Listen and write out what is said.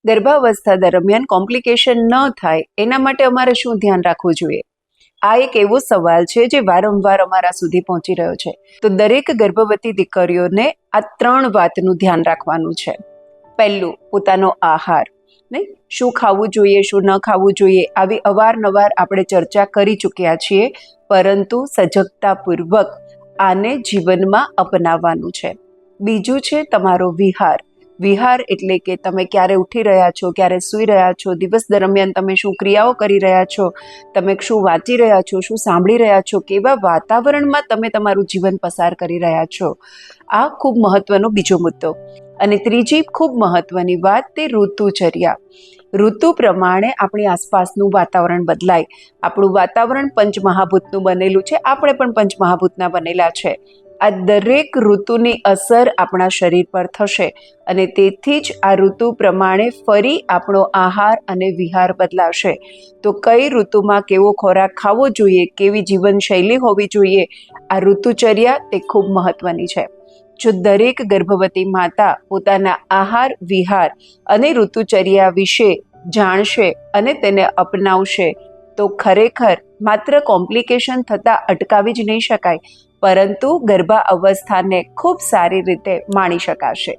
ગર્ભાવસ્થા દરમિયાન કોમ્પ્લિકેશન ન થાય એના માટે અમારે શું ધ્યાન રાખવું જોઈએ? આ એક એવો સવાલ છે જે વારંવાર અમારા સુધી પહોંચી રહ્યો છે. તો દરેક ગર્ભવતી દીકરીઓને આ 3 વાતનું ધ્યાન રાખવાનું છે. પહેલું, પોતાનો આહાર, નહીં, શું ખાવું જોઈએ, શું ન ખાવું જોઈએ, આવી અવારનવાર આપણે ચર્ચા કરી ચૂક્યા છીએ, પરંતુ સજગતાપૂર્વક આને જીવનમાં અપનાવવાનું છે. બીજું છે તમારો વિહાર. વિહાર એટલે કે તમે ક્યારે ઉઠી રહ્યા છો, ક્યારે સૂઈ રહ્યા છો, દિવસ દરમિયાન તમે શું ક્રિયાઓ કરી રહ્યા છો, તમે શું વાંચી રહ્યા છો, શું સાંભળી રહ્યા છો, કેવા વાતાવરણમાં તમે તમારું જીવન પસાર કરી રહ્યા છો. આ ખૂબ મહત્વનો બીજો મુદ્દો. અને ત્રીજી ખૂબ મહત્વની વાત તે ઋતુચર્યા. ઋતુ પ્રમાણે આપણી આસપાસનું વાતાવરણ બદલાય. આપણું વાતાવરણ પંચમહાભૂતનું બનેલું છે, આપણે પણ પંચમહાભૂતના બનેલા છે. આ દરેક ઋતુની અસર આપણા શરીર પર થશે અને તેથી જ આ ઋતુ પ્રમાણે ફરી આપણો આહાર અને વિહાર બદલાશે. તો કઈ ઋતુમાં કેવો ખોરાક ખાવો જોઈએ, કેવી જીવનશૈલી હોવી જોઈએ, આ ઋતુચર્યા તે ખૂબ મહત્વની છે. જો દરેક ગર્ભવતી માતા પોતાના આહાર, વિહાર અને ઋતુચર્યા વિશે જાણશે અને તેને અપનાવશે તો ખરેખર માત્ર કોમ્પ્લિકેશન થતાં અટકાવી જ નહીં શકાય, પરંતુ ગર્ભાવસ્થાને ખૂબ સારી રીતે માણી શકાશે.